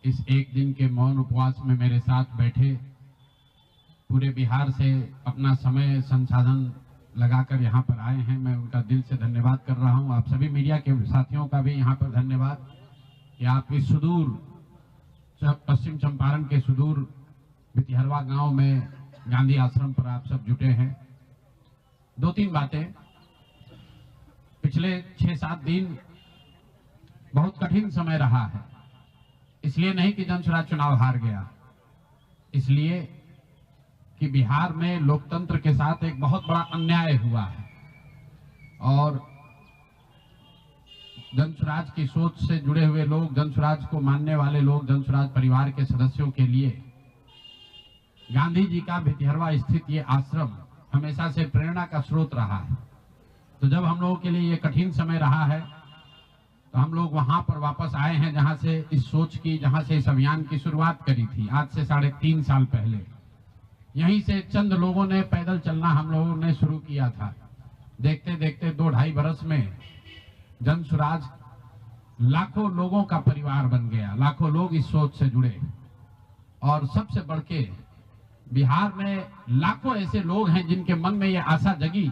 इस एक दिन के मौन उपवास में मेरे साथ बैठे, पूरे बिहार से अपना समय संसाधन लगाकर यहाँ पर आए हैं। मैं उनका दिल से धन्यवाद कर रहा हूँ। आप सभी मीडिया के साथियों का भी यहाँ पर धन्यवाद कि आप इस सुदूर पश्चिम चंपारण के सुदूर भितिहरवा गांव में गांधी आश्रम पर आप सब जुटे हैं। दो तीन बातें। पिछले 6-7 दिन बहुत कठिन समय रहा है। इसलिए नहीं कि जनसुराज चुनाव हार गया, इसलिए कि बिहार में लोकतंत्र के साथ एक बहुत बड़ा अन्याय हुआ है और जनसुराज की सोच से जुड़े हुए लोग, जनसुराज को मानने वाले लोग, जनसुराज परिवार के सदस्यों के लिए गांधी जी का भितिहरवा स्थित ये आश्रम हमेशा से प्रेरणा का स्रोत रहा है। तो जब हम लोगों के लिए ये कठिन समय रहा है तो हम लोग वहां पर वापस आए हैं जहां से इस सोच की, जहां से इस अभियान की शुरुआत करी थी आज से 3.5 साल पहले। यहीं से चंद लोगों ने पैदल चलना हम लोगों ने शुरू किया था। देखते देखते 2-2.5 बरस में जनसुराज लाखों लोगों का परिवार बन गया। लाखों लोग इस सोच से जुड़े और सबसे बढ़ के बिहार में लाखों ऐसे लोग हैं जिनके मन में ये आशा जगी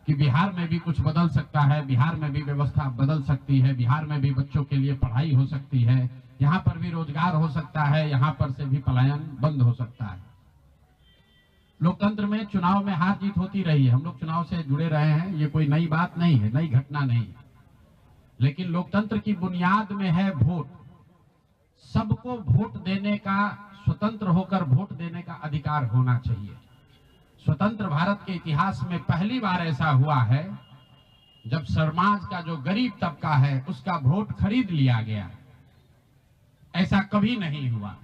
कि बिहार में भी कुछ बदल सकता है, बिहार में भी व्यवस्था बदल सकती है, बिहार में भी बच्चों के लिए पढ़ाई हो सकती है, यहाँ पर भी रोजगार हो सकता है, यहाँ पर से भी पलायन बंद हो सकता है। लोकतंत्र में चुनाव में हार जीत होती रही है, हम लोग चुनाव से जुड़े रहे हैं, ये कोई नई बात नहीं है, नई घटना नहीं है। लेकिन लोकतंत्र की बुनियाद में है वोट। सबको वोट देने का, स्वतंत्र होकर वोट देने का अधिकार होना चाहिए। स्वतंत्र भारत के इतिहास में पहली बार ऐसा हुआ है जब समाज का जो गरीब तबका है उसका वोट खरीद लिया गया। ऐसा कभी नहीं हुआ।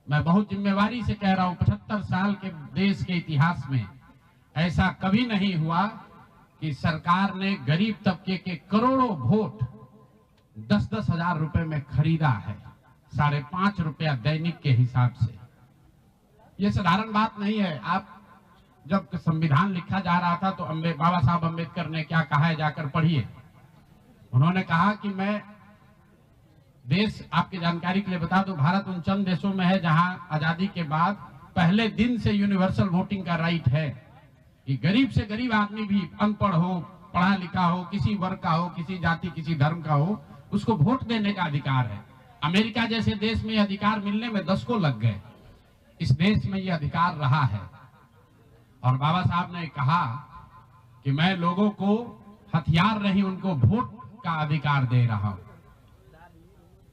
मैं बहुत जिम्मेवारी से कह रहा हूं, 75 साल के देश के इतिहास में ऐसा कभी नहीं हुआ कि सरकार ने गरीब तबके के करोड़ों वोट 10-10 हजार रुपए में खरीदा है, 5.5 रुपया दैनिक के हिसाब से। यह साधारण बात नहीं है। आप जब संविधान लिखा जा रहा था तो बाबा साहब अम्बेडकर ने क्या कहा है, जाकर पढ़िए। उन्होंने कहा कि मैं देश, आपकी जानकारी के लिए बता दूं, भारत उन चंद देशों में है जहां आजादी के बाद पहले दिन से यूनिवर्सल वोटिंग का राइट है कि गरीब से गरीब आदमी भी, अनपढ़ हो, पढ़ा लिखा हो, किसी वर्ग का हो, किसी जाति, किसी धर्म का हो, उसको वोट देने का अधिकार है। अमेरिका जैसे देश में यह अधिकार मिलने में 10 को लग गए। इस देश में यह अधिकार रहा है और बाबा साहब ने कहा कि मैं लोगों को हथियार नहीं, उनको वोट का अधिकार दे रहा हूं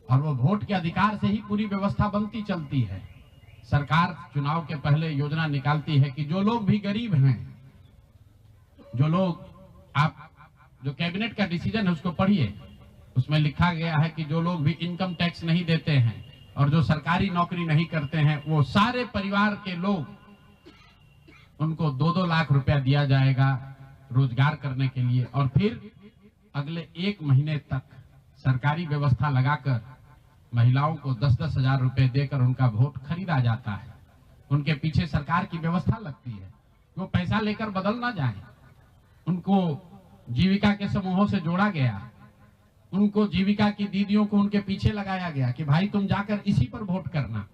और वो वोट के अधिकार से ही पूरी व्यवस्था बनती चलती है। सरकार चुनाव के पहले योजना निकालती है कि जो लोग भी गरीब हैं, जो लोग, आप जो कैबिनेट का डिसीजन है उसको पढ़िए, उसमें लिखा गया है कि जो लोग भी इनकम टैक्स नहीं देते हैं और जो सरकारी नौकरी नहीं करते हैं, वो सारे परिवार के लोग, उनको 2-2 लाख रुपया दिया जाएगा रोजगार करने के लिए और फिर अगले 1 महीने तक सरकारी व्यवस्था लगाकर महिलाओं को 10-10 हजार रुपए देकर उनका वोट खरीदा जाता है। उनके पीछे सरकार की व्यवस्था लगती है, वो पैसा लेकर बदल ना जाए। उनको जीविका के समूहों से जोड़ा गया, उनको जीविका की दीदियों को उनके पीछे लगाया गया कि भाई तुम जाकर इसी पर वोट करना।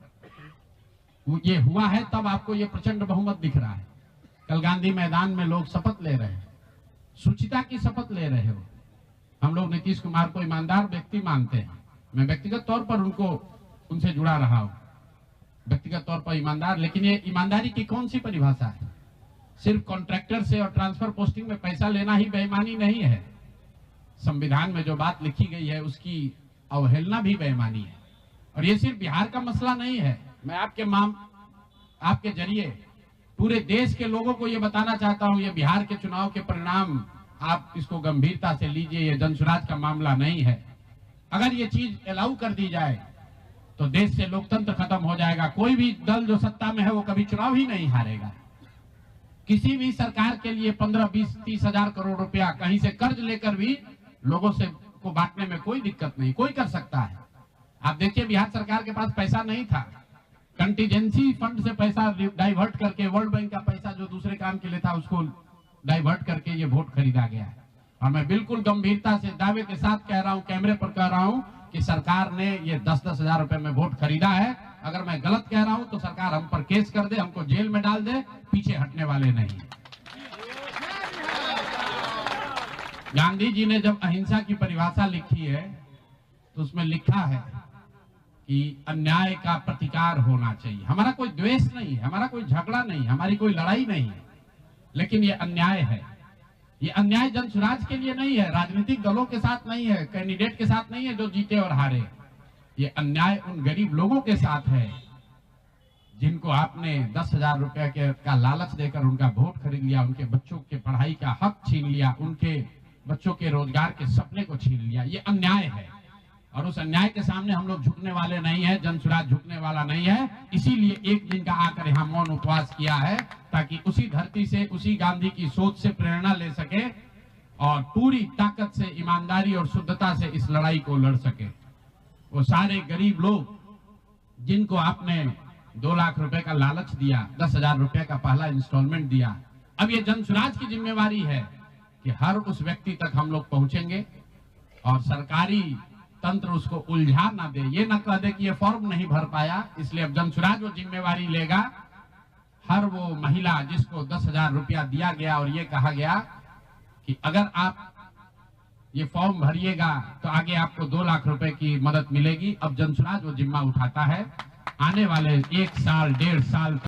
ये हुआ है तब आपको ये प्रचंड बहुमत दिख रहा है। कल गांधी मैदान में लोग शपथ ले रहे हैं, शुचिता की शपथ ले रहे हो। हम लोग नीतीश कुमार को ईमानदार व्यक्ति मानते हैं। मैं व्यक्तिगत तौर पर उनसे जुड़ा रहा हूं, व्यक्तिगत तौर पर ईमानदार। लेकिन ये ईमानदारी की कौन सी परिभाषा है? सिर्फ कॉन्ट्रैक्टर से और ट्रांसफर पोस्टिंग में पैसा लेना ही बेईमानी नहीं है। संविधान में जो बात लिखी गई है उसकी अवहेलना भी बेईमानी है। और ये सिर्फ बिहार का मसला नहीं है। मैं आपके जरिए पूरे देश के लोगों को ये बताना चाहता हूं, ये बिहार के चुनाव के परिणाम, आप इसको गंभीरता से लीजिए। ये जनसुराज का मामला नहीं है। अगर ये चीज अलाउ कर दी जाए तो देश से लोकतंत्र खत्म हो जाएगा। कोई भी दल जो सत्ता में है वो कभी चुनाव ही नहीं हारेगा। किसी भी सरकार के लिए 15-20-30 हजार करोड़ रुपया कहीं से कर्ज लेकर भी लोगों से को बांटने में कोई दिक्कत नहीं, कोई कर सकता है। आप देखिए बिहार सरकार के पास पैसा नहीं था, कंटीजेंसी फंड से पैसा डाइवर्ट करके, वर्ल्ड बैंक का पैसा जो दूसरे काम के लिए था उसको डाइवर्ट करके ये वोट खरीदा गया है। और मैं बिल्कुल गंभीरता से दावे के साथ कह रहा हूं, कैमरे पर कह रहा हूं कि सरकार ने ये 10-10 हजार रुपए में वोट खरीदा है। अगर मैं गलत कह रहा हूं तो सरकार हम पर केस कर दे, हमको जेल में डाल दे, पीछे हटने वाले नहीं। गांधी जी ने जब अहिंसा की परिभाषा लिखी है तो उसमें लिखा है कि अन्याय का प्रतिकार होना चाहिए। हमारा कोई द्वेष नहीं है, हमारा कोई झगड़ा नहीं, हमारी कोई लड़ाई नहीं है, लेकिन ये अन्याय है। ये अन्याय जन स्वराज के लिए नहीं है, राजनीतिक दलों के साथ नहीं है, कैंडिडेट के साथ नहीं है जो जीते और हारे। ये अन्याय उन गरीब लोगों के साथ है जिनको आपने 10,000 रुपए का लालच देकर उनका वोट खरीद लिया, उनके बच्चों के पढ़ाई का हक छीन लिया, उनके बच्चों के रोजगार के सपने को छीन लिया। ये अन्याय है और उस अन्याय के सामने हम लोग झुकने वाले नहीं है, जन स्वराज झुकने वाला नहीं है। इसीलिए एक दिन का आकर यहाँ मौन उपवास किया है ताकि उसी धरती से, उसी गांधी की सोच से प्रेरणा ले सके और पूरी ताकत से, ईमानदारी और शुद्धता से इस लड़ाई को लड़ सके। वो सारे गरीब लोग जिनको आपने 2 लाख रुपए का लालच दिया, 10,000 रुपए का पहला इंस्टॉलमेंट दिया, अब ये जन स्वराज की जिम्मेवारी है कि हर उस व्यक्ति तक हम लोग पहुंचेंगे और सरकारी तंत्र उसको उलझा ना दे, ये ना कह दे कि ये फॉर्म नहीं भर पाया। इसलिए अब जन स्वराज वो जिम्मेवारी लेगा। हर वो महिला जिसको 10,000 रुपया दिया गया और ये कहा गया कि अगर आप ये फॉर्म भरिएगा तो आगे आपको 2 लाख रुपए की मदद मिलेगी, अब जन स्वराज वो जिम्मा उठाता है। आने वाले 1 साल 1.5 साल